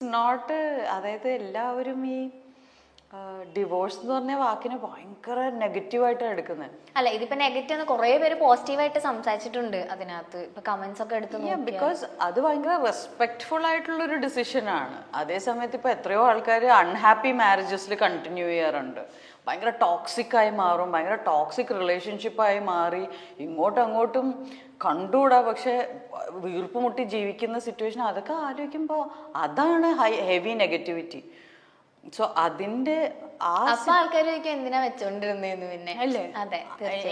Not അതായത് എല്ലാവരും ഈ ഡിവോഴ്സ് എന്ന് പറഞ്ഞ വാക്കിനെ ഭയങ്കര നെഗറ്റീവായിട്ടാണ് എടുക്കുന്നത്. അല്ല, ഇതിപ്പോ നെഗറ്റീവ് കുറെ പേര് പോസിറ്റീവായിട്ട് സംസാരിച്ചിട്ടുണ്ട് അതിനകത്ത്. ഇപ്പൊ കമന്റ്സ് ഒക്കെ എടുത്ത് ബിക്കോസ് അത് ഭയങ്കര റെസ്പെക്ട്ഫുൾ ആയിട്ടുള്ള ഒരു ഡിസിഷനാണ്. അതേ സമയത്ത് ഇപ്പൊ എത്രയോ ആൾക്കാർ അൺഹാപ്പി മാരേജസിൽ കണ്ടിന്യൂ ചെയ്യാറുണ്ട്. ഭയങ്കര ടോക്സിക് ആയി മാറും, ഭയങ്കര ടോക്സിക് റിലേഷൻഷിപ്പായി മാറി ഇങ്ങോട്ടും അങ്ങോട്ടും കണ്ടുകൂടാ, പക്ഷെ വീർപ്പ് മുട്ടി ജീവിക്കുന്ന സിറ്റുവേഷൻ അതൊക്കെ ആലോചിക്കുമ്പോൾ അതാണ് ഹെവി നെഗറ്റിവിറ്റി. സോ അതിന്റെ ആൾക്കാർ എന്തിനാ വെച്ചോണ്ടിരുന്നേന്ന് പിന്നെ അല്ലേ? അതെ,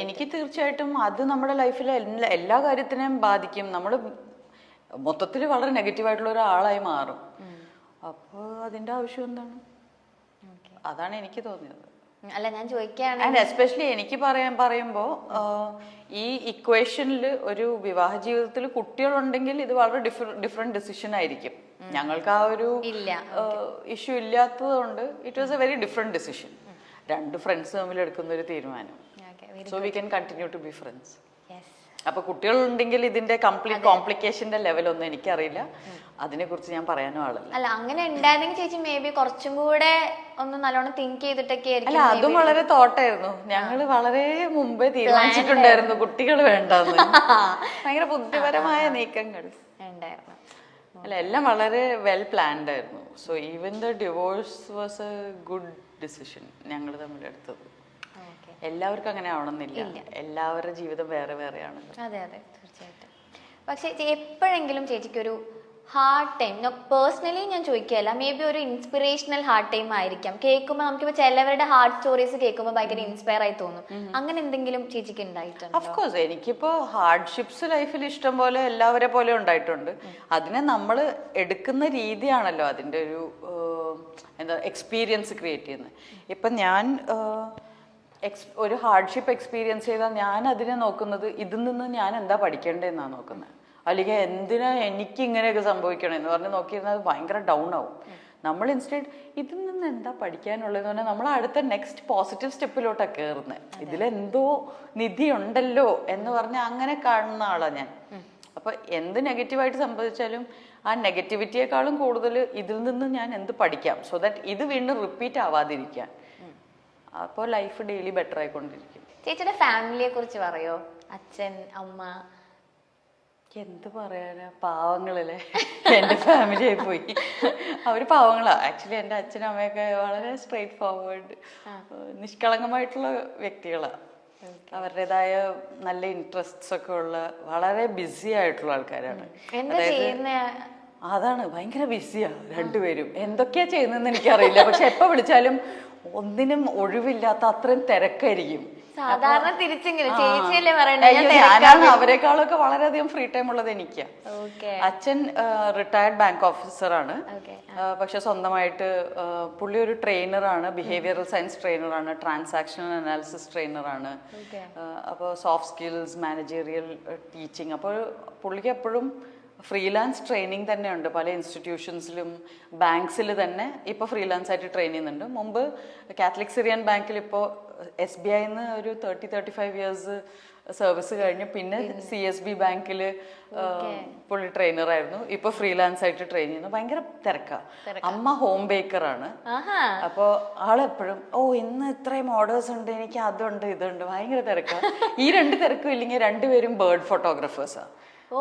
എനിക്ക് തീർച്ചയായിട്ടും അത് നമ്മുടെ ലൈഫിലെ എല്ലാ കാര്യത്തിനെയും ബാധിക്കും. നമ്മൾ മൊത്തത്തിൽ വളരെ നെഗറ്റീവായിട്ടുള്ള ഒരാളായി മാറും. അപ്പോൾ അതിന്റെ ആവശ്യം എന്താണ്? അതാണ് എനിക്ക് തോന്നിയത്. അല്ല, ഞാൻ ചോദിക്കുകയാണ്, ആൻഡ് എസ്പെഷ്യലി എനിക്ക് പറയുമ്പോൾ ഈ ഇക്വേഷനിൽ ഒരു വിവാഹ ജീവിതത്തിൽ കുട്ടികളുണ്ടെങ്കിൽ ഇത് വളരെ ഡിഫറെന്റ് ഡിസിഷൻ ആയിരിക്കും. ഞങ്ങൾക്ക് ആ ഒരു ഇഷ്യൂ ഇല്ലാത്തത് കൊണ്ട് it was a very different decision. രണ്ട് ഫ്രണ്ട്സ് തമ്മിൽ എടുക്കുന്ന ഒരു തീരുമാനം. So we can continue to be friends. അപ്പൊ കുട്ടികളുണ്ടെങ്കിൽ ഇതിന്റെ കംപ്ലീറ്റ് കോംപ്ലിക്കേഷന്റെ ലെവലൊന്നും എനിക്കറിയില്ല, അതിനെ കുറിച്ച് ഞാൻ പറയാനും ആളില്ല. അല്ല, അങ്ങനെ ഉണ്ടായിരുന്നെങ്കിൽ ചേച്ചി മേ ബി കുറച്ചും കൂടെ ഒന്ന് നല്ലോണം തിങ്ക് ചെയ്തിട്ടൊക്കെ ആയിരിക്കും. അല്ല, അതും വളരെ തോട്ടായിരുന്നു. ഞങ്ങള് വളരെ മുമ്പേ തീരുമാനിച്ചിട്ടുണ്ടായിരുന്നു കുട്ടികൾ വേണ്ടെന്ന്. ഭയങ്കര ബുദ്ധിപരമായ നീക്കങ്ങൾ ഉണ്ടായിരുന്നു. അല്ല, എല്ലാം വളരെ വെൽ പ്ലാൻഡ് ആയിരുന്നു. So even the divorce was A good decision ഞങ്ങൾ തമ്മിൽ എടുത്തത്. എല്ലാവർക്കും അങ്ങനെ ആവണമെന്നില്ല, എല്ലാവരുടെ ജീവിതം വേറെ വേറെയാണ്. അതെ അതെ, തീർച്ചയായിട്ടും. പക്ഷെ എപ്പോഴെങ്കിലും ചേച്ചിക്കൊരു ഹാർഡ് ടൈം, പേഴ്സണലി ഞാൻ ചോദിക്കുകയല്ല, മേ ബി ഒരു ഇൻസ്പിറേഷണൽ ഹാർഡ് ടൈം ആയിരിക്കാം. കേൾക്കുമ്പോൾ നമുക്കിപ്പോൾ ചിലവരുടെ ഹാർഡ് സ്റ്റോറീസ് കേൾക്കുമ്പോൾ ഭയങ്കര ഇൻസ്പയർ ആയി തോന്നും. അങ്ങനെ എന്തെങ്കിലും ചേച്ചിക്ക് ഉണ്ടായിട്ടുണ്ട്? ഓഫ്കോഴ്സ്, എനിക്കിപ്പോ ഹാർഡ്ഷിപ്സ് ലൈഫിൽ ഇഷ്ടം പോലെ എല്ലാവരെ പോലെ ഉണ്ടായിട്ടുണ്ട്. അതിനെ നമ്മൾ എടുക്കുന്ന രീതിയാണല്ലോ അതിൻ്റെ ഒരു എന്താ എക്സ്പീരിയൻസ് ക്രിയേറ്റ് ചെയ്യുന്നത്. ഇപ്പം ഞാൻ ഒരു ഹാർഡ്ഷിപ്പ് എക്സ്പീരിയൻസ് ചെയ്താൽ ഞാൻ അതിനെ നോക്കുന്നത് ഇതിൽ നിന്ന് ഞാൻ എന്താ പഠിക്കേണ്ടതെന്നാണ് നോക്കുന്നത്. അല്ലെങ്കിൽ എന്തിനാ എനിക്ക് ഇങ്ങനെയൊക്കെ സംഭവിക്കണമെന്ന് പറഞ്ഞ് നോക്കിയിരുന്നാൽ അത് ഭയങ്കര ഡൗൺ ആവും. നമ്മൾ ഇൻസ്റ്റെഡ് ഇതിൽ നിന്ന് എന്താ പഠിക്കാനുള്ളതെന്ന് പറഞ്ഞാൽ നമ്മൾ അടുത്ത നെക്സ്റ്റ് പോസിറ്റീവ് സ്റ്റെപ്പിലോട്ടാണ് കയറുന്നത്. ഇതിലെന്തോ നിധി ഉണ്ടല്ലോ എന്ന് പറഞ്ഞ് അങ്ങനെ കാണുന്ന ആളാണ് ഞാൻ. അപ്പൊ എന്ത് നെഗറ്റീവായിട്ട് സംഭവിച്ചാലും ആ നെഗറ്റിവിറ്റിയെക്കാളും കൂടുതൽ ഇതിൽ നിന്ന് ഞാൻ എന്ത് പഠിക്കാം, സോ ദാറ്റ് ഇത് വീണ്ടും റിപ്പീറ്റ് ആവാതിരിക്കാൻ. അപ്പോൾ ലൈഫ് ഡെയിലി ബെറ്റർ ആയിക്കൊണ്ടിരിക്കും. ചേച്ചിയുടെ ഫാമിലിയെ കുറിച്ച് പറയോ? അച്ഛൻ, അമ്മ? എന്ത് പറയാനാ, പാവങ്ങളല്ലേ. എൻ്റെ ഫാമിലി ആയി പോയി. അവര് പാവങ്ങളാ. ആക്ച്വലി എൻ്റെ അച്ഛനും അമ്മയൊക്കെ വളരെ സ്ട്രെയിറ്റ് ഫോർവേഡ്, നിഷ്കളങ്കമായിട്ടുള്ള വ്യക്തികളാണ്. അവരുടേതായ നല്ല ഇൻട്രസ്റ്റ്സ് ഒക്കെ ഉള്ള വളരെ ബിസി ആയിട്ടുള്ള ആൾക്കാരാണ്. അതാണ്, ഭയങ്കര ബിസിയാ രണ്ടുപേരും. എന്തൊക്കെയാ ചെയ്യുന്നതെന്ന് എനിക്കറിയില്ല, പക്ഷെ എപ്പോ വിളിച്ചാലും ഒന്നിനും ഒഴിവില്ലാത്ത അത്രയും തിരക്കായിരിക്കും. സാധാരണ ഞാനാണ് അവരെക്കാളൊക്കെ വളരെയധികം ഫ്രീ ടൈം ഉള്ളത് എനിക്കാ. അച്ഛൻ റിട്ടയർഡ് ബാങ്ക് ഓഫീസറാണ്, പക്ഷെ സ്വന്തമായിട്ട് പുള്ളി ഒരു ട്രെയിനറാണ്, ബിഹേവിയറൽ സയൻസ് ട്രെയിനറാണ്, ട്രാൻസാക്ഷണൽ അനാലിസിസ് ട്രെയിനറാണ്. അപ്പോൾ സോഫ്റ്റ് സ്കിൽസ്, മാനേജീരിയൽ ടീച്ചിങ്. അപ്പോൾ പുള്ളിക്ക് എപ്പോഴും ഫ്രീലാൻസ് ട്രെയിനിങ് തന്നെ ഉണ്ട്. പല ഇൻസ്റ്റിറ്റ്യൂഷൻസിലും ബാങ്ക്സിൽ തന്നെ ഇപ്പോൾ ഫ്രീലാൻസ് ആയിട്ട് ട്രെയിൻ ചെയ്യുന്നുണ്ട്. മുമ്പ് കാത്തലിക് സിറിയൻ ബാങ്കിൽ ഇപ്പോൾ SBIന്ന് ഒരു 35 ഇയേഴ്സ് സർവീസ് കഴിഞ്ഞു. പിന്നെ CSB ബാങ്കിൽ പുള്ളി ട്രെയിനറായിരുന്നു. ഇപ്പൊ ഫ്രീലാൻസ് ആയിട്ട് ട്രെയിൻ ചെയ്യുന്നു. ഭയങ്കര തിരക്കാ. അമ്മ ഹോം ബേക്കറാണ്. അപ്പോൾ ആളെപ്പോഴും ഇന്ന് ഇത്രയും ഓർഡേഴ്സ് ഉണ്ട്, എനിക്ക് അതുണ്ട് ഇതുണ്ട്, ഭയങ്കര തിരക്കാ. ഈ രണ്ട് തിരക്കും ഇല്ലെങ്കിൽ രണ്ടുപേരും ബേർഡ് ഫോട്ടോഗ്രാഫേഴ്സാ.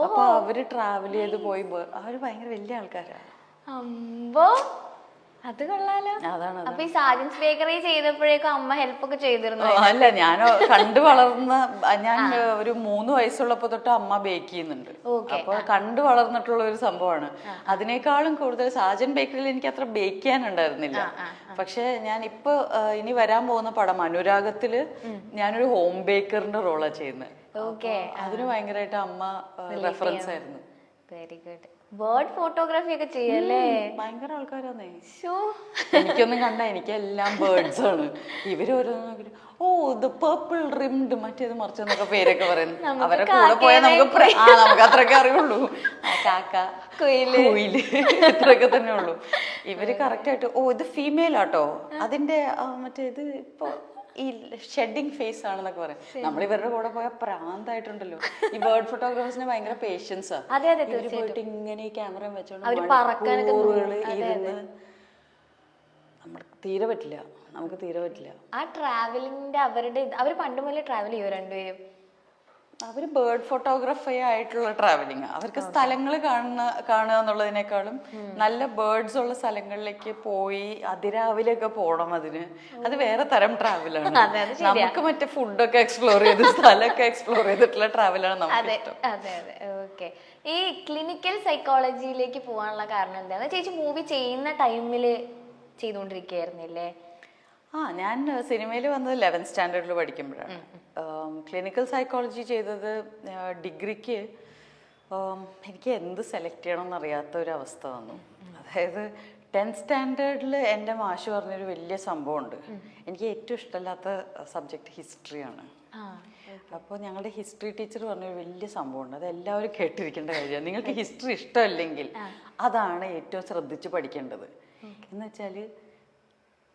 അപ്പൊ അവര് ട്രാവൽ ചെയ്ത് പോയി, അവര് ഭയങ്കര വലിയ ആൾക്കാരാണ്. അത് കൊള്ളാലോ. അതാണ്. അപ്പൊ ഈ സാജൻസ് ബേക്കറി ചെയ്തപ്പോഴേക്കും അമ്മ ഹെൽപ്പ് ഒക്കെ ചെയ്തിരുന്നു? അല്ല, ഞാൻ കണ്ടു വളർന്ന, ഞാൻ ഒരു 3 വയസ്സുള്ളപ്പോ തൊട്ട് അമ്മ ബേക്ക് ചെയ്യുന്നുണ്ട്. അപ്പൊ കണ്ടു വളർന്നിട്ടുള്ള ഒരു സംഭവമാണ്. അതിനേക്കാളും കൂടുതൽ സാജൻ ബേക്കറിയിൽ എനിക്ക് അത്ര ബേക്ക് ചെയ്യാനുണ്ടായിരുന്നില്ല. പക്ഷെ ഞാൻ ഇപ്പൊ ഇനി വരാൻ പോകുന്ന പടം അനുരാഗത്തില് ഞാനൊരു ഹോം ബേക്കറിന്റെ റോളാണ് ചെയ്യുന്നത്. അതിന് ഭയങ്കരമായിട്ട് അമ്മ റെഫറൻസ് ആയിരുന്നു. Very good. ബേർഡ് ഫോട്ടോഗ്രാഫി ഒക്കെ ചെയ്യല്ലേ? ഭയങ്കര ആൾക്കാരാന്നേ. എനിക്കൊന്നും കണ്ട, എനിക്ക് എല്ലാം ബേർഡ്സ് ആണ്. ഇവര് ഓരോന്നും ഇത് പേർപ്പിൾ റിംഡ് മറ്റേത് മറിച്ചെന്നൊക്കെ പേരൊക്കെ പറയുന്നു. അവരെ കൂടെ പോയാൽ നമുക്ക് അത്രയൊക്കെ അറിയുള്ളൂ. കാക്ക, കുയില്, ഇത്രയൊക്കെ തന്നെ ഉള്ളൂ. ഇവര് കറക്റ്റ് ആയിട്ട് ഇത് ഫീമെയിൽ ആട്ടോ, അതിന്റെ മറ്റേ ഇത് ഇപ്പൊ ഈ ഷെഡിങ് ഫേസ് ആണെന്നൊക്കെ പറയാം. നമ്മൾ ഇവരുടെ കൂടെ പോയാൽ പ്രാന്തായിട്ടുണ്ടല്ലോ. ഈ ബേർഡ് ഫോട്ടോഗ്രാഫേഴ്സിന് ഭയങ്കര പേഷ്യൻസാ. പോയിട്ട് ഇങ്ങനെ ഈ ക്യാമറ വെച്ചോണ്ട് ഇരുന്ന് നമുക്ക് തീരെ പറ്റില്ല. ആ ട്രാവലിംഗിന്റെ അവര് പണ്ട് മുതലേ ട്രാവൽ ചെയ്യോ രണ്ടുപേരും? അവര് ബേർഡ് ഫോട്ടോഗ്രാഫി ആയിട്ടുള്ള ട്രാവലിംഗ്. അവർക്ക് സ്ഥലങ്ങൾ കാണുക എന്നുള്ളതിനേക്കാളും നല്ല ബേർഡ്സ് ഉള്ള സ്ഥലങ്ങളിലേക്ക് പോയി അതിരാവിലെയൊക്കെ പോകണം. അത് വേറെ തരം ട്രാവലാണ്. നമുക്ക് മറ്റേ ഫുഡൊക്കെ എക്സ്പ്ലോർ ചെയ്ത് സ്ഥലമൊക്കെ എക്സ്പ്ലോർ ചെയ്തിട്ടുള്ള ട്രാവലാണ് നമുക്ക് ഇഷ്ടം. അതെ അതെ, ഓക്കെ. ഈ ക്ലിനിക്കൽ സൈക്കോളജിയിലേക്ക് പോകാനുള്ള കാരണം എന്താണ്? ചേച്ചി മൂവി ചെയ്യുന്ന ടൈമില് ചെയ്തുകൊണ്ടിരിക്കുകയായിരുന്നില്ലേ? ഞാൻ സിനിമയിൽ വന്നത് 11th സ്റ്റാൻഡേർഡിൽ പഠിക്കുമ്പോഴാണ്. ക്ലിനിക്കൽ സൈക്കോളജി ചെയ്തത് ഡിഗ്രിക്ക്. എനിക്ക് എന്ത് സെലക്ട് ചെയ്യണം എന്നറിയാത്ത ഒരു അവസ്ഥ വന്നു. അതായത് 10th സ്റ്റാൻഡേർഡിൽ എൻ്റെ മാഷ് പറഞ്ഞൊരു വലിയ സംഭവമുണ്ട്. എനിക്ക് ഏറ്റവും ഇഷ്ടമില്ലാത്ത സബ്ജക്റ്റ് ഹിസ്റ്ററിയാണ്. അപ്പോൾ ഞങ്ങളുടെ ഹിസ്റ്ററി ടീച്ചർ പറഞ്ഞൊരു വലിയ സംഭവമുണ്ട്. അത് എല്ലാവരും കേട്ടിരിക്കേണ്ട കാര്യമാണ്. നിങ്ങൾക്ക് ഹിസ്റ്ററി ഇഷ്ടമല്ലെങ്കിൽ അതാണ് ഏറ്റവും ശ്രദ്ധിച്ച് പഠിക്കേണ്ടത്. എന്ന് വെച്ചാൽ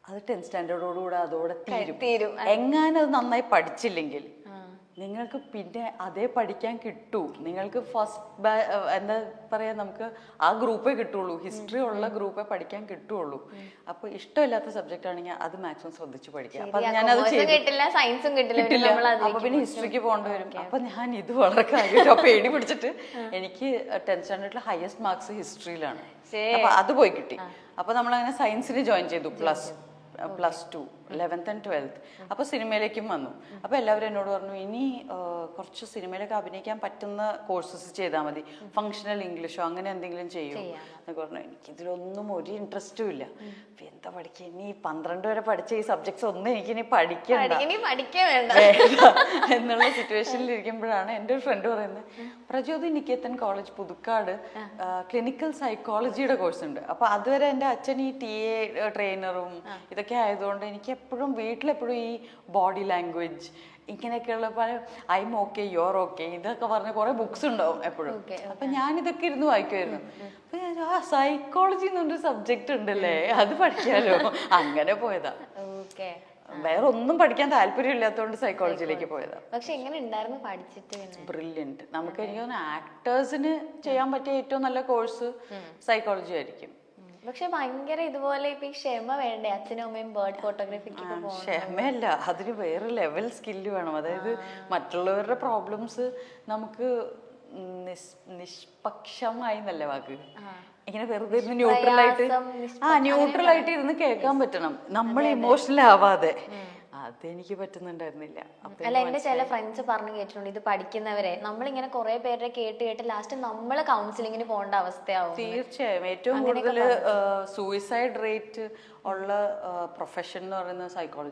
അത് 10th സ്റ്റാൻഡേർഡോടുകൂടെ അതോടെ തീരും. എങ്ങാനും അത് നന്നായി പഠിച്ചില്ലെങ്കിൽ നിങ്ങൾക്ക് പിന്നെ അതേ പഠിക്കാൻ കിട്ടൂ. നിങ്ങൾക്ക് ഫസ്റ്റ് എന്താ പറയാ, നമുക്ക് ആ ഗ്രൂപ്പേ കിട്ടുള്ളൂ. ഹിസ്റ്ററി ഉള്ള ഗ്രൂപ്പേ പഠിക്കാൻ കിട്ടുള്ളൂ. അപ്പൊ ഇഷ്ടമില്ലാത്ത സബ്ജക്റ്റ് ആണെങ്കിൽ അത് മാക്സിമം ശ്രദ്ധിച്ച് പഠിക്കുക. അപ്പൊ ഞാനത് കിട്ടില്ല. അപ്പൊ പിന്നെ ഹിസ്റ്ററിക്ക് പോകേണ്ടി വരും. അപ്പൊ ഞാൻ ഇത് വളരെ കാര്യമായിട്ട് പേടി പിടിച്ചിട്ട് എനിക്ക് 10th സ്റ്റാൻഡേർഡിൽ ഹയസ്റ്റ് മാർക്സ് ഹിസ്റ്ററിയിലാണ്. അപ്പൊ അത് പോയി കിട്ടി. അപ്പൊ നമ്മളങ്ങനെ സയൻസിന് ജോയിൻ ചെയ്തു. +2 11th and 12th. അപ്പോൾ സിനിമയിലേക്കും വന്നു. അപ്പോൾ എല്ലാവരും എന്നോട് പറഞ്ഞു, ഇനി കുറച്ച് സിനിമയിലൊക്കെ അഭിനയിക്കാൻ പറ്റുന്ന കോഴ്സസ് ചെയ്താൽ മതി, ഫങ്ഷണൽ ഇംഗ്ലീഷോ അങ്ങനെ എന്തെങ്കിലും ചെയ്യും എന്നൊക്കെ പറഞ്ഞു. എനിക്കിതിലൊന്നും ഒരു ഇൻട്രസ്റ്റും ഇല്ല. അപ്പം എന്താ പഠിക്കുക, ഇനി 12 വരെ പഠിച്ച ഈ സബ്ജക്ട്സ് ഒന്നും എനിക്കിനി പഠിക്കണ്ട എന്നുള്ള സിറ്റുവേഷനിൽ ഇരിക്കുമ്പോഴാണ് എൻ്റെ ഒരു ഫ്രണ്ട് പറയുന്നത്, പ്രചോദി നികേതൻ കോളേജ് പുതുക്കാട് ക്ലിനിക്കൽ സൈക്കോളജിയുടെ കോഴ്സ് ഉണ്ട്. അപ്പോൾ അതുവരെ എൻ്റെ അച്ഛൻ ഈ TA ട്രെയിനറും ഇതൊക്കെ ആയതുകൊണ്ട് എനിക്ക് എപ്പോഴും വീട്ടിലെപ്പോഴും ഈ ബോഡി ലാംഗ്വേജ് ഇങ്ങനെയൊക്കെയുള്ള പല I'm okay, you're okay ഇതൊക്കെ പറഞ്ഞ കുറെ ബുക്സ് ഉണ്ടാവും എപ്പോഴും. അപ്പൊ ഞാൻ ഇതൊക്കെ ഇരുന്ന് വായിക്കുമായിരുന്നു. അപ്പൊ ഞാൻ സൈക്കോളജി എന്നൊരു സബ്ജക്ട് ഉണ്ടല്ലേ, അത് പഠിക്കാലോ, അങ്ങനെ പോയതാ. വേറെ ഒന്നും പഠിക്കാൻ താല്പര്യം ഇല്ലാത്തതുകൊണ്ട് സൈക്കോളജിയിലേക്ക് പോയതാ. പക്ഷെ എങ്ങനെ ഉണ്ടായിരുന്നു പഠിച്ചിട്ട്? ബ്രില്യന്റ്. നമുക്ക് എനിക്ക് തോന്നുന്നു ആക്ടേഴ്സിന് ചെയ്യാൻ പറ്റിയ ഏറ്റവും നല്ല കോഴ്സ് സൈക്കോളജി ആയിരിക്കും. പക്ഷെ ഭയങ്കര ഇതുപോലെ ഇപ്പൊ ഈ ക്ഷമ വേണ്ടേ അച്ഛനും അമ്മയും ബേർഡ് ഫോട്ടോഗ്രാഫിക്ക്? ക്ഷമയല്ല, അതിന് വേറെ ലെവൽ സ്കില്ല് വേണം. അതായത് മറ്റുള്ളവരുടെ പ്രോബ്ലംസ് നമുക്ക് നിഷ്പക്ഷമായി നല്ല വാക്ക് ഇങ്ങനെ വെറുതെ ന്യൂട്രൽ ആയിട്ട് ഇരുന്ന് കേൾക്കാൻ പറ്റണം, നമ്മൾ ഇമോഷണൽ ആവാതെ. അതെനിക്ക് പറ്റുന്നുണ്ടായിരുന്നില്ല. അല്ല, എന്റെ ചില ഫ്രണ്ട്സ് പറഞ്ഞു കേട്ടിട്ടുണ്ട്, ഇത് പഠിക്കുന്നവരെ നമ്മളിങ്ങനെ കുറെ പേരുടെ കേട്ട് ലാസ്റ്റ് നമ്മള് കൗൺസിലിങ്ങിന് പോകേണ്ട അവസ്ഥയാവും. തീർച്ചയായും. ഏറ്റവും കൂടുതൽ സൂയിസൈഡ് റേറ്റ് ഉള്ള പ്രൊഫഷൻ എന്ന് പറയുന്നത് സൈക്കോളജി.